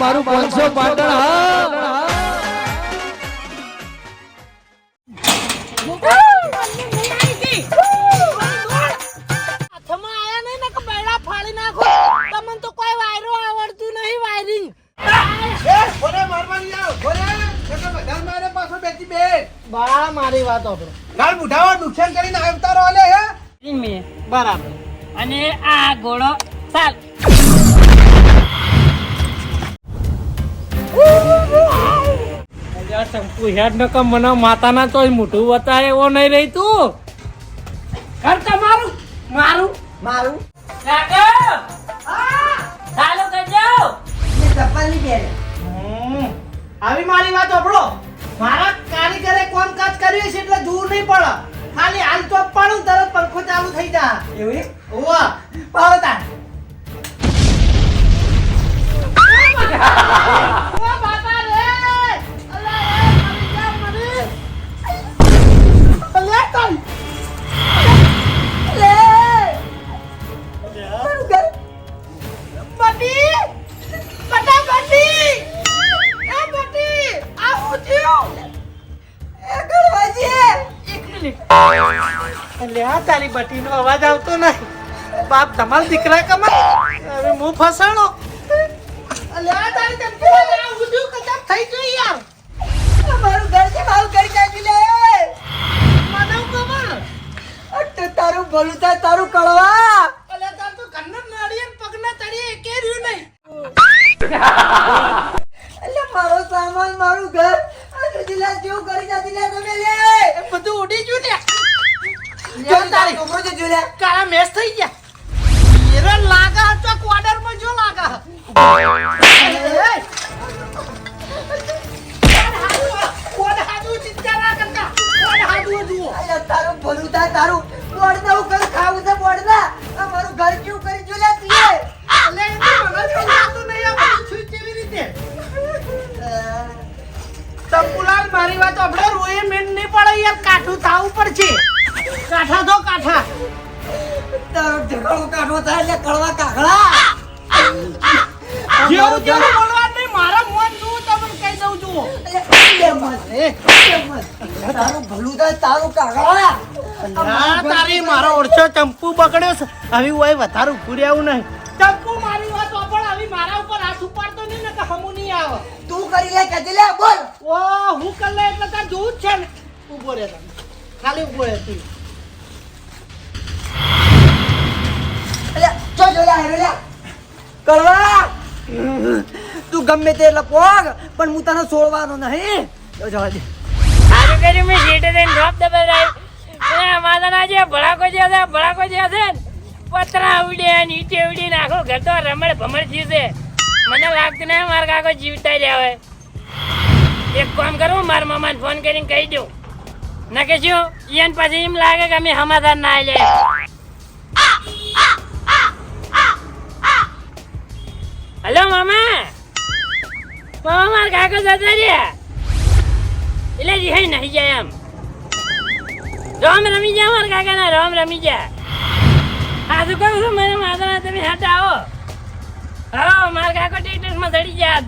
મારું 500 પાટણ હા મારી વાત નુકસાન કરીને આવતા રહો લે હે બરાબર અને આ ઘોડો ચાલ ચંપુ હેડ ન કમ મને માતાના ચોય મોઢું બતાવે એવો નહીં રહી તું કર તમારું મારું મારું કાકો ચાલુ કરજો ચપ્પલની પહેરે આવી મારી વાત સાંભળો મારા કારીગરે કામકાજ કર્યું છે એટલે દૂર નહીં પડે ખાલી હાલ તો પાડું તરત પંખો ચાલુ થઈ જા એવું ઓવા પાવતા ઓ બાપા રે અલ્લા એ મરી જા મરી લે તઈ લે બટી બટા બટી એ બટી આ હું થયું એ ગળવાજી એક મિનિટ લે આ તારી બટીનો અવાજ આવતો નહીં બાપ તમારા દીકરા કમાય હવે હું ફસાણો લે આ તારી ચંપી આ ઉડ્યું કદાચ થઈ ગયું યાર મારું ઘર છે મારું ઘર ચાલી લે મને ખબર તો તારું ભલું થાય તારું કળવા અલે તાર તો કન્નર નાળિયેર પગના તળિયે એકે રહ્યું નહીં એટલે મારો સામાન મારું ઘર આ સુધીલા જેવું કરી જાતી લે તમે લે એ બધું ઉડી ગયું ને જો તારી છોકરો છે જો લે કાળા મેસ થઈ ગયા હીરો લાગા તો ક્વાર્ટર માં જો લાગા કોણ હાજુ ચિંતા ના કરતા કોણ હાજુ જુઓ અલ્યા તારું ભલું થાય તારું બોડના હું કઈ ખાવું છે બોડના આ મારું ઘર કેવું કરી જો લે તું અલે એ તો મને સમજાતું નહીં આ બધું છું કેવી રીતે તંબુલાલ મારી વાત આપણે રોએ મેન નહીં પડે યાર કાઠું થાવું પડશે કાઠા તો કાઠા તારો ઢગલો કાઢવો થાય એટલે કળવા કાગડા જેવું જેવું બોલવા નહીં મારા મોન જુઓ તમને કહી દઉં જુઓ તારું ભલું થાય તારું કાગડા હા તારી મારો ઓળછો ચંપુ બગડ્યો છે હવે ઓય વધારે ઉભું આવું નહીં ચંપુ મારી વાત પણ હવે મારા ઉપર હાથ ઉપાડતો નહીં ને કે હમું નહીં આવે તું કરી લે કદી લે બોલ ઓ હું કર લે એટલે તાર જોવું જ છે ને ઉભો રહે તમે ખાલી ઉભો રહે તું અલ્યા ચો જો લે હેરો લે કળવા તું ગમે તે લપોગ પણ હું તને છોડવાનો નહીં જો જવા દે સારું કર્યું મેં સીટ દઈને ડ્રોપ દબાવી માતાના જે ભડાકો જે છે ને પતરા ઉડ્યા નીચે ઉડી નાખો ઘર તો રમણ ભમણ જીવશે મને લાગતું નહીં મારા કાકો જીવતા જ આવે એક કામ કરું મારા મામાને ફોન કરીને કહી દઉં ના કે શું ઈયન પછી એમ લાગે કે અમે સમાધાન ના લે હલો મામા મારા કાકો જતા રહ્યા એટલે રિહાઈ નહીં જાય એમ રામ રમી જા મારા કાકાના રામ રમી જા હા તો કહું છું મને માતા તમે હાથ આવો હા મારા કાકો ટેક્ટરમાં ચડી જાય આજ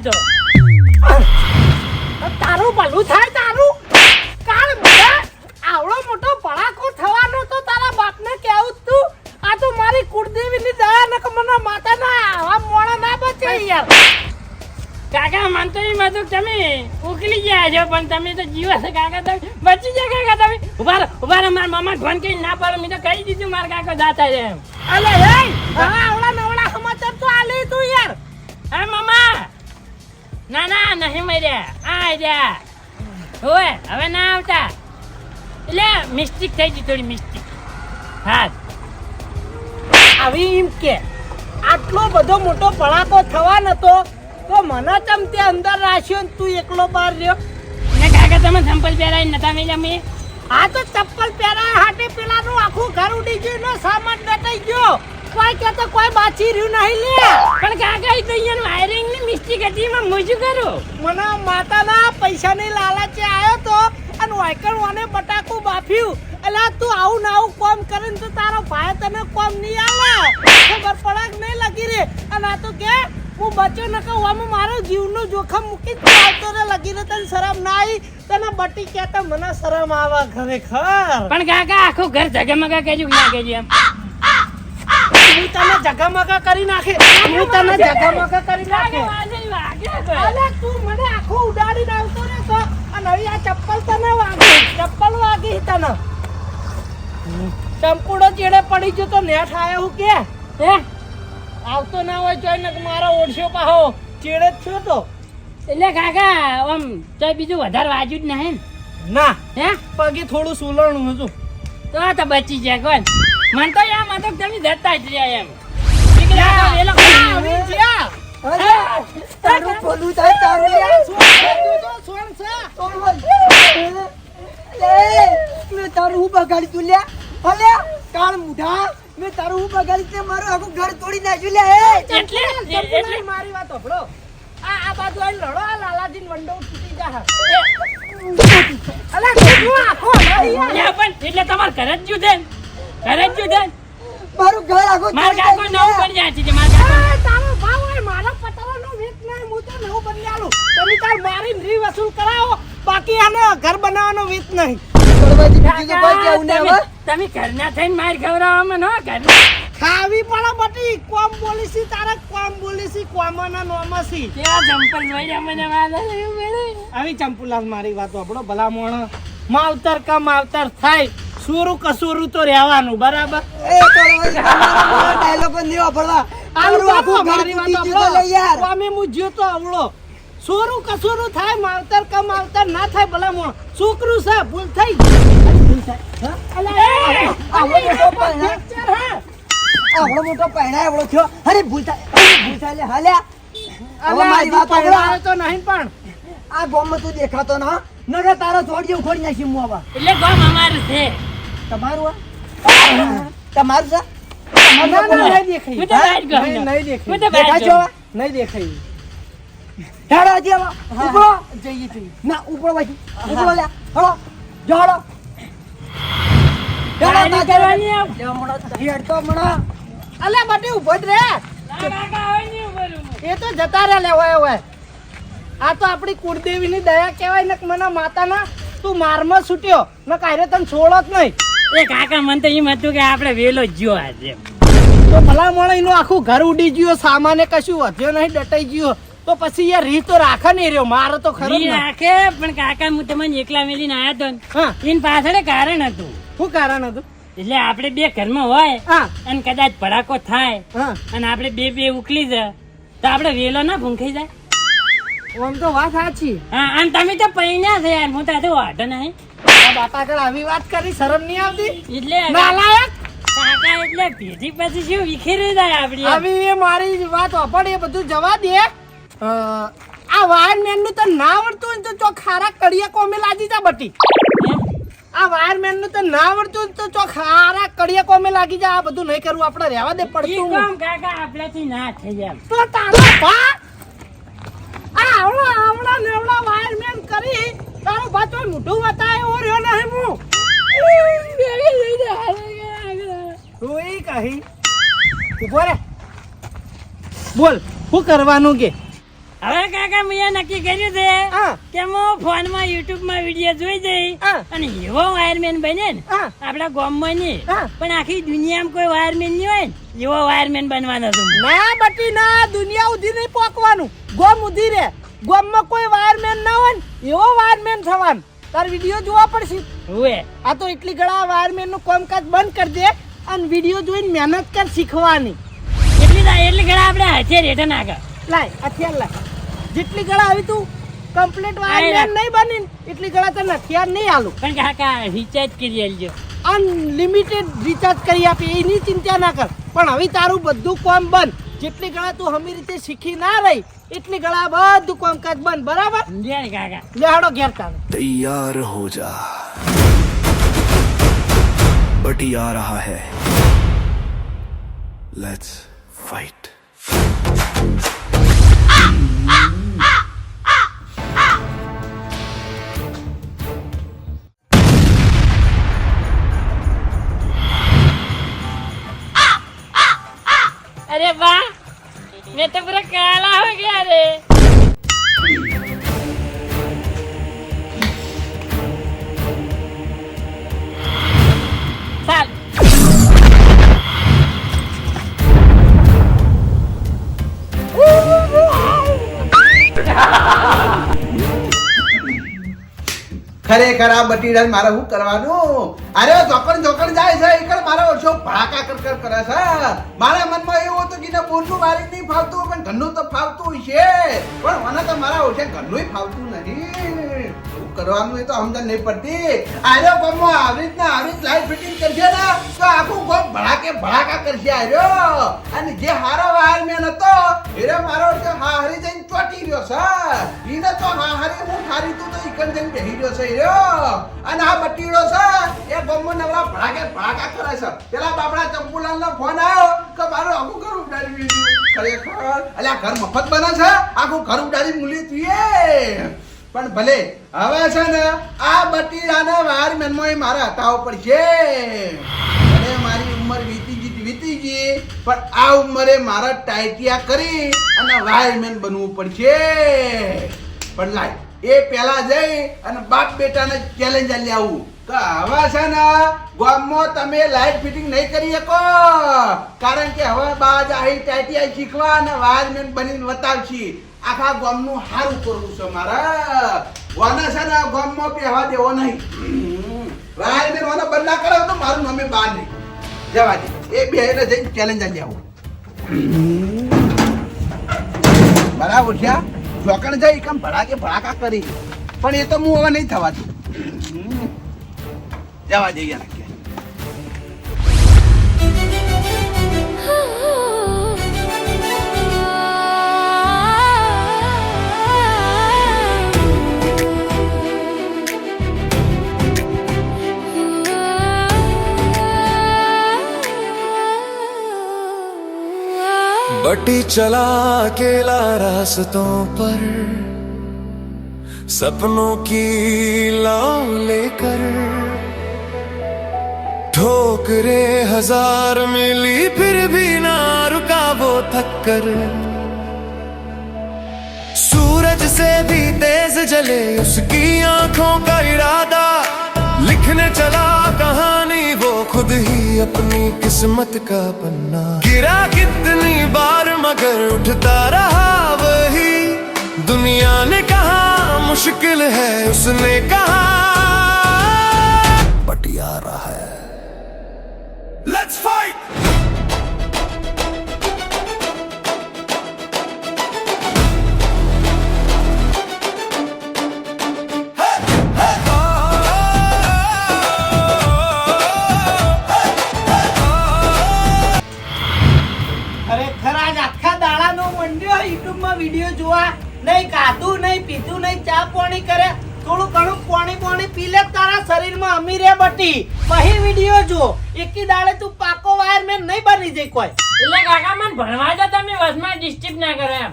તો તારું ભલું થાય તારું કાળ બધા આવડો મોટો ભડાકો થવાનો તો તારા બાપને કેવું તું આ તો મારી કુળદેવીની દયા ને કે મને માતાના આવા મોણા ના બચે યાર કાકા મન તો એમ હતું કે તમે ઉકલી ગયા છો પણ તમે તો જીવો છો કાકા તમે બચી ગયા કાકા તમે ઉભા રહો મારા મામા ફોન કરી ના પાડો મેં તો કહી દીધું મારા કાકો દાતા છે એમ અલે હે હવે આવડા નવડા સમાચાર તો આલે તું યાર હા મામા ના નહીં મર્યા આ જા હોય હવે ના આવતા એટલે મિસ્ટેક થઈ ગઈ થોડી મિસ્ટેક હા આવી એમ કે આટલો બધો મોટો ભડાકો થવા નતો તો મને ચમ તે અંદર રાખ્યો ને તું એકલો બહાર રહ્યો ને કાકા તમે ચંપલ પહેરાવી નતા મેલા મેં આ તો ચપ્પલ પહેરાય હાટે પેલાનું આખું ઘર ઉડી ગયું ને સામાન દટાઈ ગયો કોઈ કે તો કોઈ બાચી રહ્યું નહીં લે પણ કાકા એ તો અહીંયા વાયરિંગ ની મિસ્ટેક હતી એમાં હું શું કરું મને માતાના પૈસાની લાલચે આવ્યો તો અને વાયકણ વાને બટાકું બાફ્યું એટલે તું આવું ને આવું કોમ કરીને તો તારો ભાઈ તને કોમ નહીં આવે ખબર પડે કે નહીં લગી રે અને આ તો કે હું બચ્યો ન કહું આમાં મારો જીવનું જોખમ મૂકી જ આવતો ને લગીને તને શરમ ના આવી તને બટી કહેતા મને શરમ આવે ખરેખર પણ કાકા આખું ઘર જગમગા કેજો કે ના કેજો એમ હું તને જગામગા કરી નાખે હું તને જગામગા કરી નાખે અલે તું મને આખો ઉડાડીને આવતો ને તો અને હવે આ ચપ્પલ તને વાગી ચપ્પલ વાગી તને ચંપુડો ચેડે પડી ગયો તો નેઠ આયો હું કે હે આવતો ના હોય જોઈને મારો ઓળશો પાહો ચેડે જ છો તો એટલે કાકા આમ તો બીજું વધારે વાજ્યું જ નહીં ના હે પગે થોડું સુલણું હતું તો બચી જાય કોણ મન તો યાર મન તો તમે જતા જ રહ્યા એમ નીકળ્યા તો એ લોકો આવી જ્યા અરે તારું બોલું થાય તારું યાર સોણ છે મેં તારું હું બગાડી તું લ્યા અલે કાળ મુઢા મેં તારું હું બગાડી તે મારું આખું ઘર તોડી નાખ્યું લ્યા એટલે મારી વાત સાંભળો આ બાજુ આવીને લડો આ લાલાજીન વંડો તૂટી જા અલા તું આખો યા પણ એટલે તમાર ઘર જ જુદે મારું ઘર આખું માર તોડી કાકો નવું નાખ્યું પડી જાય છે માર કાકો તારો ભાવ હોય મારો પતરાનો વેચ નહીં હું તો નવું બદલી આલું તમે તાર મારી રી વસૂલ કરાવો બાકી આને ઘર બનાવવાનો વેચ નહીં કડવાજી બીજું તો કોઈ કેવું નહીં હવે તમે ઘરના થઈને માર ખવડાવવામાં ન ઘરના ખાવી પડે બટી કોમ બોલીસી તારે કોમ બોલીસી કોમના નોમસી ત્યાં જંપલ જોઈ મને વાલા આવી ચંપુલાલ મારી વાત આપણો ભલા મોણ માવતર કા માવતર થાય સુરું કસુરું તો રહેવાનું બરાબર એ કડવાજી તમારા ડાયલોગ નહીં વાપરવા મારું આખું ઘર તૂટી ગયું તો લે યાર સ્વામી હું જ્યો તો આવડો સુરું કસુરું થાય માવતર કા માવતર ના થાય ભલા મોણ છોકરું છે ભૂલ થઈ આવડો મોટો પહેણા એવડો થયો અરે ભૂલ થાય લે હાલ્યા હવે મારી વાત સાંભળો. તો નહીં પણ આ ગોમમાં તું દેખાતો ના નગર તારો છોડી ઉખોડી નાખી હું આવા એટલે ગામ અમારું છે તમારું તમારું છે ના, ના, નહીં દેખાય. હું તો બહાર ગામ નહીં, નો. નહીં દેખાય. હું તો બહાર દેખાય ગામ. છો? નહીં દેખાય હેડો હજી આવા. ઉપડો. જઈએ જઈએ ના ઉપડો બાકી ઉપડો લે હળો જો હળો ગાડી કરવાની આવ. હેડ તો હમણાં અલે બટી ઉભો જ રે ના, કાકા, હવે નહીં ઉભો રહું હું. એ તો જતા રહ્યા લેવાય હવે આ તો આપણી કુળદેવીની દયા કહેવાય ને કે મને માતાના તું મારમાં છૂટ્યો ને કાયરે તને છોડો જ નહીં એ કાકા મને તો એમ હતું કે આપણે વેલો જ જ્યો આજે તો ભલા મોણ એનું આખું ઘર ઉડી ગયું સામાને કશું વધ્યો નહીં ડટાઈ ગયો તો પછી યાર રી તો રાખે નહીં રહ્યો મારો તો ખરો જ ઈ ને. રાખે પણ કાકા હું તમને એકલા મેલીને આયા તો ને. હા એની પાછળ કારણ હતું શું કારણ હતું એટલે આપણે બે ઘરમાં હોય હા અને કદાચ ભડાકો થાય હા અને આપણે બે ઉકલી જાય તો આપણે વેલો ના ભૂંખાઈ જાય આમ તો વાત સાચી હા અને તમે તો પૈણ્યા છે યાર હું તો આજે વાઢો નહીં આ બાપા આગળ આવી વાત કરી શરમ નહીં આવતી એટલે નાલાયક કાકા એટલે પેઢી પછી શું વિખેરી જાય આપડી એમ. આવી એ મારી વાત વાપર એ બધું જવા દે આ વાયરમેન નું તો ના આવડતું હોય ને તો ચોક ખારા કડિયા કોમે લાગી જા બટી આ વાયરમેન નું તો ના આવડતું હોય ને તો ચોક ખારા કડિયા કોમે લાગી જા આ બધું નહીં કરવું આપણે રહેવા દે ઈ પડતું કામ કાકા આપણાથી ના થઈ જાય તો તારો ભા આ આવડા નેવડા વાયરમેન કરી તારો ભા તો મોઢું બતાય એવો રહ્યો નહીં હું તું એ કહી ઉભો રે બોલ શું કરવાનું કે હવે કાકા મેં નક્કી કર્યું છે હા કે હું ફોનમાં યુટ્યુબમાં વિડીયો જોઈ જઈ હા. અને એવો વાયરમેન બને ને હા. આપણા ગામમાં નહીં હા. પણ આખી દુનિયામાં કોઈ વાયરમેન નહીં હોય ને એવો વાયરમેન બનવાનો છું હું. ના બટી ના દુનિયા ઉધી નહીં પોકવાનું ગોમ ઉધી રે ગોમમાં કોઈ વાયરમેન ના હોય ને એવો વાયરમેન થવાનું તાર વિડીયો જોવા પડશે હોવે આ તો એટલી ઘણા વાયરમેન નું કામકાજ બંધ કરી દે અને વિડીયો જોઈને મહેનત કર શીખવાની એટલી ઘણા આપણે હાથે રેઠે નાખે લાય હથિયાર લાય જેટલી ઘણા આવી તું કમ્પ્લીટ વાયરમેન નહીં બની ને એટલી ઘણા તને હથિયાર નહીં આલું પણ કાકા રિચાર્જ કરી આલજો અનલિમિટેડ રિચાર્જ કરી આપે એની ચિંતા ના કર પણ હવે તારું બધું કામ બંધ જેટલી ઘણા તું હમી રીતે શીખી ના રહી એટલી ઘણા બધું કામકાજ બંધ બરાબર સમજ્યા ને કાકા લેહાડો ઘેર તારે तैयार हो जा बटी आ रहा है लेट्स फाइट અરે વાહ मैं तो पूरा काला हो गया रे। साल ખરેખર આ બટીડા મારે શું કરવાનું? અરે જોકણ જોકણ જાય છે એકલ મારો ઓછો ભાકા કર કરે છે. મારા મનમાં એવું હતું કે ને બોલનું મારી નહીં ફાવતું પણ ઘરનું તો ફાવતું છે, પણ મને તો મારા ઓછે ઘરનું ફાવતું નથી. શું કરવાનું એ તો સમજણ નહીં પડતી. આર્યો ગમો આવી લાઈટ ફિટિંગ કરશે ને તો આખું ગમ ભડાકા કરશે આર્યો. અને જે હારો વાયરમેન હતો એરે મારો હારી જઈને ચોટી રહ્યો છે. ઈને તો હારી હું હારી તું તો ઈકન જઈને બેહી રહ્યો છે એરો. અને આ બટીડો છે એ ગમો નવરા ભડાકા કરે છે. પેલા બાપડા ચંપુલાલનો ફોન આવ્યો કે મારું આખું ઘર ઉડાડી દીધું. ખરેખર અલ્યા ઘર મફત બને છે, આખું ઘર ઉડાડી મૂલી તુંએ. પણ ભલે હવે છે ને આ બટીડાના વાયરમેનમાં મારે હટાવવો પડશે. ભલે મારી ઉંમર વીતી ગઈ પણ આ ઉંમરે મારા ટાઈટિયા કરી અને વાયરમેન બનવું પડશે. પણ લાય એ પેલા જઈ અને બાપ બેટાને ચેલેન્જ આલી આવું કે હવે છે ને ગામમાં તમે લાઈટ ફિટિંગ નહીં કરી શકો, કારણ કે હવે બાજ આહી ટાઈટિયા શીખવા અને વાયરમેન બનીને બતાવશી. આખા ગામનું સારું કરવું છે મારા. વાના છે ને ગામમાં પહેવા દેવો નહીં. વાયરમેન વાના બંધ ના કરે તો મારું નામે બહાર નહીં જવા દે. એ બે જઈને ચેલેન્જ આલી આવું. બરાબર છે. ચોકણ જાય કેમ ભડાકા કરી, પણ એ તો હું હવે નહીં થવા દઉં. જવા જઈએ નાખીએ. बटी चला अकेला रास्तों पर सपनों की लाव लेकर, ठोकरे हजार मिली फिर भी ना रुका वो थक कर, सूरज से भी तेज जले उसकी आंखों का इरादा, लिखने चला कहानी वो खुद ही अपनी किस्मत का पन्ना, गिरा कितनी बार मगर उठता रहा वही, दुनिया ने कहा मुश्किल है उसने कहा बट यार है लेट्स फाइट. વિડિયો જોવા નહીં, ખાધું નહીં, પીધું નહીં, ચા પાણી કરે, થોડું ઘણું પાણી પી લે, તારા શરીરમાં અમીરે બટી પછી વિડિયો જો. એકી દાડે તું પાકો વાયરમેન નહીં બની જઈ કોઈ. એટલે કાકા મને ભણવા દો, તમે વસમાં ડિસ્ટર્બ ના કરો એમ.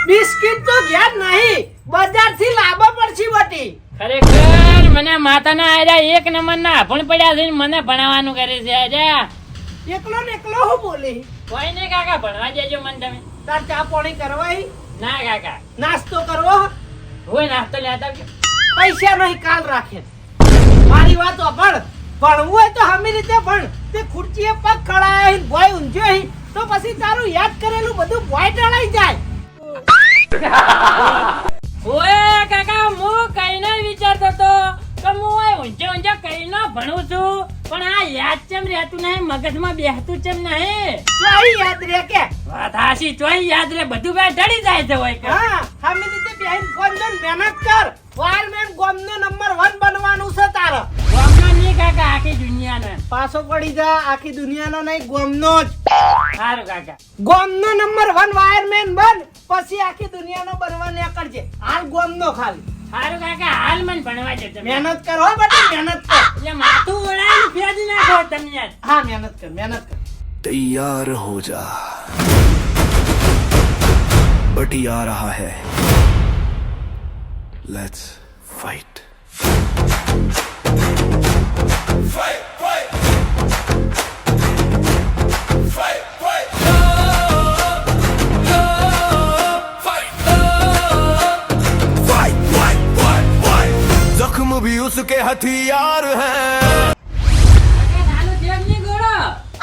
બિસ્કિટ તો ઘેર નહીં, બજારથી લાવવા પડશે બટી. ખરેખર મને માતાના આજા એક નંબરના ભણ પડ્યા છે, મને ભણાવવાનું કરે છે. આજા એકલો ને એકલો હું બોલી. કોઈ નહીં કાકા, ભણવા દેજો મને તમે. તાર ચા પાણી કરવાય? ના કાકા. નાસ્તો કરવો? હોય નાસ્તો લેતા આવજો. પૈસા નહીં, કાલ રાખે. મારી વાત સાંભળ, ભણવું હોય તો હમી રીતે ભણ. તે ખુરચીએ પગ ખડાય ભોય ઊંઝ્યો તો પછી તારું યાદ કરેલું બધું ભોય ટળાઈ જાય. ઓય કાકા, હું કઈ ના વિચારતો તો કે હું ઊંઝો કઈ ના ભણું છું, પણ આ યાદ ચમ રહેતું નહીં, મગજમાં બેસતું ચમ નહીં. ચોઈ યાદ રે કે? વાત હાસી, ચોઈ યાદ રે, બધું ભાઈ ઢળી જાય છે. હોય કે હા, હમી રીતે બેહીન ફોન જોન મહેનત કર. વાયરમેન ગોમનો નંબર 1 બનવાનું છે તારે. ગામનો નહીં કાકા, આખી દુનિયાનો. પાછો પડી જા, આખી દુનિયાનો નહીં, ગોમનો જ. સારું કાકા. ગોમનો નંબર 1 વાયરમેન બન, પછી આખી દુનિયાનો બનવા નીકળજે. હાલ ગોમનો ખાલી. સારું કાકા, હાલ મને ભણવા દેજો. મહેનત કર હો બેટા, મહેનત કર. એટલે માથું ઓળાઈને ફેંદી નાખો તમે યાર. હા, મહેનત કર. तैयार हो जा बटी आ रहा है लेट्स फाइट. हथियार हैं નાનો જેમ ની ગોળો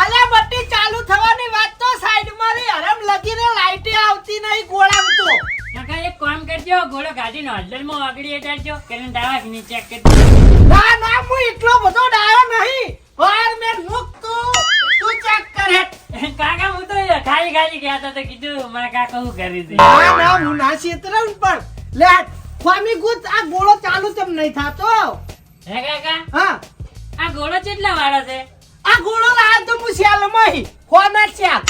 અલ્યા બટ્ટી ચાલુ થવાની વાત તો સાઈડમાં રે હરમ લગીને લાઈટે આવતી નહીં ગોળામ તો કાકા એક કામ કરજો ગોળો ગાડીનો હલ્લરમાં વાગડી હેઠળજો કરંટ આવા કે નહીં ચેક કરજો ના ના હું એટલો બધો ડાયો નહીં વાર મેં મુક્ત તું ચેક કર કાકા હું તો ખાલી ખાલી ગયા હતા તો કીધું મારા કાકા શું કરી દે ના ના હું ના છેતરાઉં પણ લે સ્વામી ગુત આ ગોળો ચાલુ કેમ નહીં થાતો હે કાકા હા આ ગોળો કેટલા વાળો છે આ ગોળો લાવ્યો તો હું શેલમાં કોના ચાર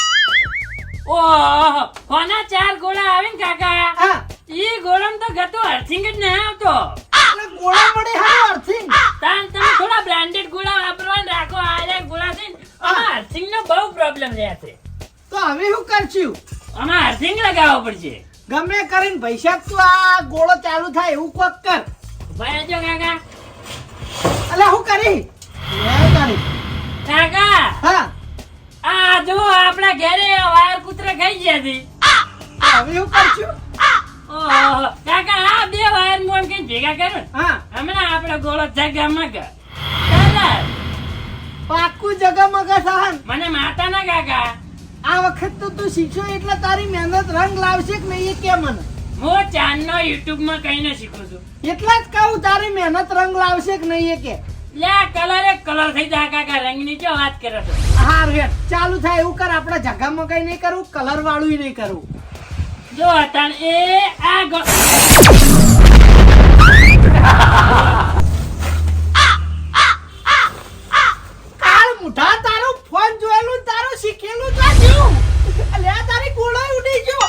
ઓહો કોના 4 ગોળા આવે ને કાકા હા ઈ ગોળામાં તો ગતો અર્થિંગ જ નહીં આવતો એટલે ગોળો મળે હારો અર્થિંગ તાન તમે થોડા બ્રાન્ડેડ ગોળા વાપરવાને રાખો આ ગોળા છે ને આમાં અર્થિંગ નો બહુ પ્રોબ્લેમ રહે છે તો હવે શું કરશું આમાં અર્થિંગ લગાવવો પડશે ગમે કરીને પૈસા તું આ ગોળો ચાલુ થાય એવું કોક કર ભાઈ જો કાકા અલે હું કરી લે તારી કાકા હા આ જો આપણા ઘરે વાયર કૂતરા ખાઈ ગયા છે તો હવે શું કરશું ઓહો કાકા આ 2 વાયર મોન કઈ ભેગા કરો ને હા હમણાં આપણો ગોળો જગમગ ચાલે પાકું જગમગ સહન મને માતા ના કાકા આ વખત તો તું શીખ્યો એટલે તારી મહેનત રંગ લાવશે કે નહીં એ કે મને હું ચાંદનો યુટ્યુબ માં કઈને શીખું છું એટલા જ કહું તારી મહેનત રંગ લાવશે કે નહીં એ કે લ્યા કલર એક કલર થઈ જાય કાકા રંગની જો વાત કરો છો હા રેટ ચાલુ થાય એવું કર આપણે જગામાં કઈ નહીં કરવું કલર વાળું નહીં કરવું જો અતાણ એ આ કાળ મુઠા તારું ફોન જોયેલું ને તારું શીખેલું તો જ્યું લે તારી ગોળો ઉડી ગયો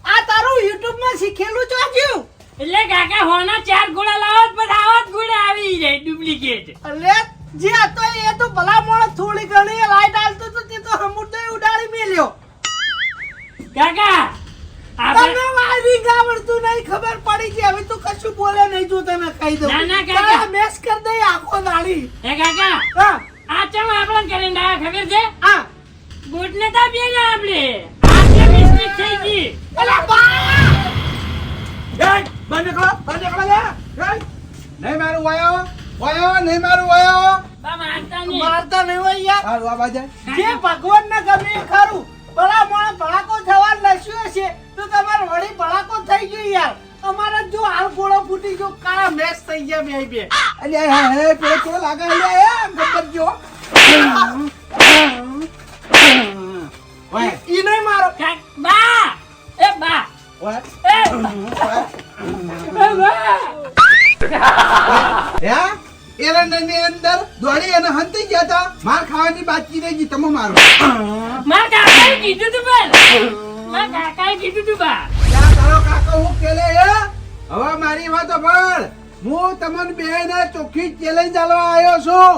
આ તારું YouTube માં શીખેલું તો જ્યું એટલે કાકા હોના 4 ગોળા લાવો તો બધા આવા જ ગોળા આવી જાય ડુપ્લિકેટ લે જે હતો એ તો ભલા મોણ થોડી ઘણી લાઈટ આલતો તો તે તો સમુદ્ર ઉડાડી મેલ્યો કાકા તમને વાયરિંગ આવડતું નહીં ખબર પડી કે હવે તું કશું બોલે નહીં તું તને કહી દઉં ના, ના, કાકા. તારા મેસ કર દે આખો દાડી હે કાકા હા આ ચમ આપણને કરીને આયા ખબર છે હા બૂટ ને તા બે ને આપણે આ કે મિસ્ટેક થઈ ગઈ એલા બા બંધ કરો લે નહીં મારું વાયો નહીં મારું વાયો બા મારતા નહીં મારતા નહીં હોય યાર હારું આ બાજુ જે ભગવાન ને ગમે એ ખરું ભલા મોણ ભડાકો થવા લસ્યું હશે તો તમારે વળી ભડાકો થઈ ગયો યાર અમારે જો હાલ ગોળો ફૂટી ગયો કાળા મેસ થઈ ગયા બે અલ્યા હે પેલો કેવો લાગે અલ્યા એ ગબ્બર જો વાય ઈ નહીં મારો બા એ બા વાય એ બા હે એરંડની અંદર દોડી અને હંતી ગયા તા માર ખાવાની બાકી રહી ગઈ તમે મારો મારા કાકાએ કીધું તું પણ મારા કાકાએ કીધું તું બા ત્યાં તારો કાકો હું કેલે હે હવે મારી વાત સાંભળ હું તમને બેને ચોખ્ખી ચેલેન્જ આલવા આવ્યો છું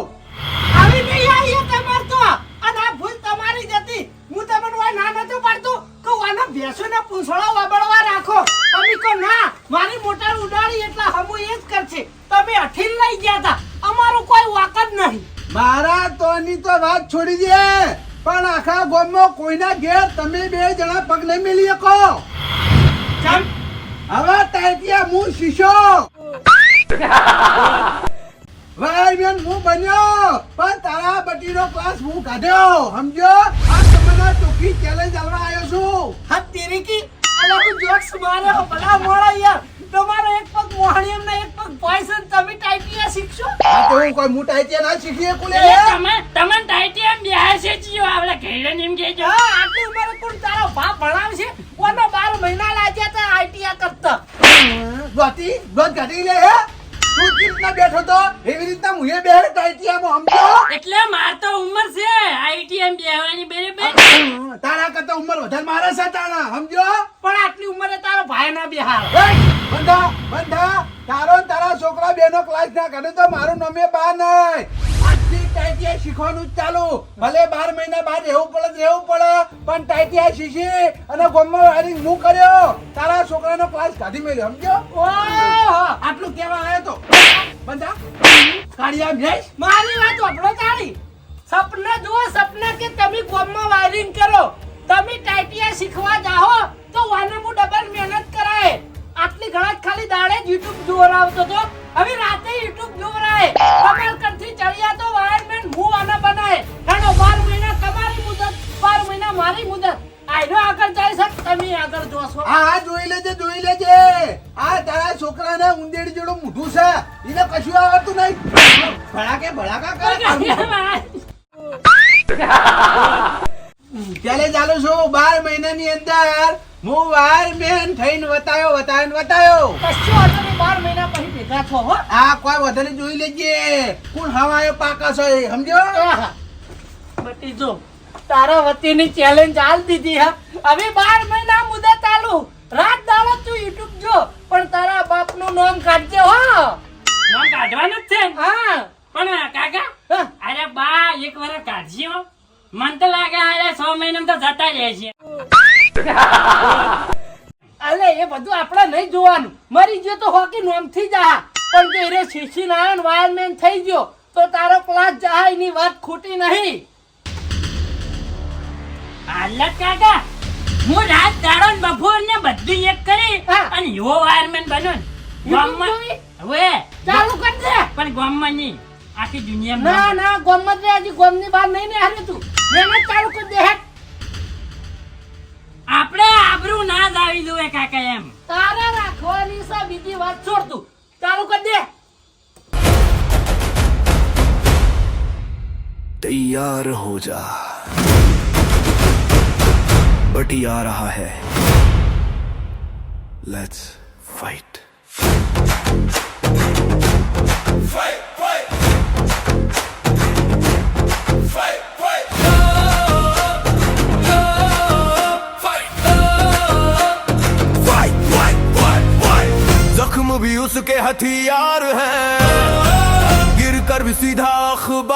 આવી નહીં આવી તમાર તો અને આ ભૂલ તમારી જ હતી હું તમને ઓય ના નતો પાડતો કે ઓના ભેંસોને પૂંછડો વાબળવા રાખો તમે કહો ના મારી મોટર ઉડાડી એટલે હમુ એ જ કરશે તમે અઠીલ લઈ ગયા હતા અમારું કોઈ વાક જ નહીં મારા તોની તો વાત છોડી દે પણ આખા ગામમાં કોઈના ઘેર તમે 2 જણા પગ નહીં મેલી શકો ચમ હવે ટાઈટિયા હું શીશો ભાઈ બેન હું બન્યો પણ તારા બટીનો ક્લાસ હું કાઢ્યો સમજો આ તમને ચોખ્ખી ચેલેન્જ આલવા આવ્યો છું હા તેરી કી અલા હું જોક્સ માર્યો ભલા મોળા યાર તમારો એક પગ મોહણીયમ ને એક પગ પોઈઝન તમે ટાઈપિયા શીખશો આ તો હું કોઈ હું ટાઈટિયા ના શીખી કુલે એટલે તમે ટાઈટી એમ બેસે જીઓ આવડા ઘેડે એમ કેજો હા આટલી ઉંમરે કોણ તારો બાપ ભણાવશે કોનો 12 મહિના લાગ્યા તા આઈટીઆ કરતા ગોતી ગોત કાઢી લે હે તું કેવી રીતના બેઠો તો એવી રીતના મુએ બે ટાઈટિયામાં સમજો એટલે માર તો ઉંમર છે આઈટીએમ બેહવાની બરાબર તારા કરતા ઉંમર વધારે મારે છે તારા સમજો પણ આટલી ઉંમરે તારો ભાઈ ના બિહાર બંધા તારો ને તારા છોકરા બેનો ક્લાસ ના કરે તો મારું નામે બા નહીં આજથી ટાઈટિયા શીખવાનું જ ચાલુ ભલે 12 મહિના બાદ રહેવું પડે પણ ટાઈટિયા શીખી અને ગોમમાં વાયરિંગ હું કર્યો તારા છોકરાનો ક્લાસ કાઢી મેલ્યો સમજો ઓહો આટલું કેવા આવ્યો તો બંધા કાઢી આમ જઈશ મારી વાત વાપરો તાળી સપના જુઓ સપના કે તમે ગોમમાં વાયરિંગ કરો તમે ટાઈટિયા શીખવા જાઓ તો વાને હું ડબલ મહેનત કરાય આટલી ઘણા ખાલી દાડે જ YouTube જોર આવતો તો હવે રાતે યુટ્યુબ જોવરાય તમાર કરથી ચડિયા તો વાયરમેન હું આના બનાય હેડો 12 મહિના તમારી મુદત 12 મહિના મારી મુદત આયરો આગળ જાય છે તમે આગળ જોશો હા જોઈ લેજે આ તારા છોકરાને ઉંદેડી જેવડું મોઢું છે એને કશું આવડતું નહીં ભડાકા કરે ચાલે ચાલુ છું 12 મહિનાની અંદર હું વાયરમેન થઈને વતાયો કશું વાંધો નહીં 12 મહિના પછી ભેગા છો હો આ કોઈ વધારે જોઈ લેજે કોણ હવાયો પાકા છે એ સમજો બટી જો તારા વતીની ચેલેન્જ આલ દીધી હા હવે 12 મહિના મુદત ચાલુ રાત દાડો તું યુટ્યુબ જો પણ તારા બાપનું નામ કાઢજે હો નામ કાઢવાનું જ છે ને? હા પણ કાકા હા. અરે બા એક વાર કાઢજો મન તો લાગે અરે 6 મહિનામાં તો જતા રહેશે અલે એ બધું આપણે નહીં જોવાનું મરી ગયો તો હોકી નોમથી જા પણ જો એરે શીશી નાયન વાયરમેન થઈ ગયો તો તારો ક્લાસ જાય એની વાત ખોટી નહીં હાલત કાકા હું રાત દાડો ને બપોર ને બધું એક કરી હા. અને યો વાયરમેન બન્યો ને YouTube ગામમાં જોઈ? હવે ચાલુ કર દે પણ ગામમાં નહીં આખી ના દુનિયામાં ના ગોમત રે હજી ગોમની બહાર નહીં ને હારે તું મહેનત ચાલુ કર દે હેટ આપણે આબરૂ ના જ આવી જોઈએ કાકા એમ તારે રાખવાની છે બીજી વાત છોડ તું ચાલુ કર દે तैयार हो जा बटी आ रहा है लेट्स फाइट जख्म भी उसके हथियार है गिर कर भी सीधा अखबार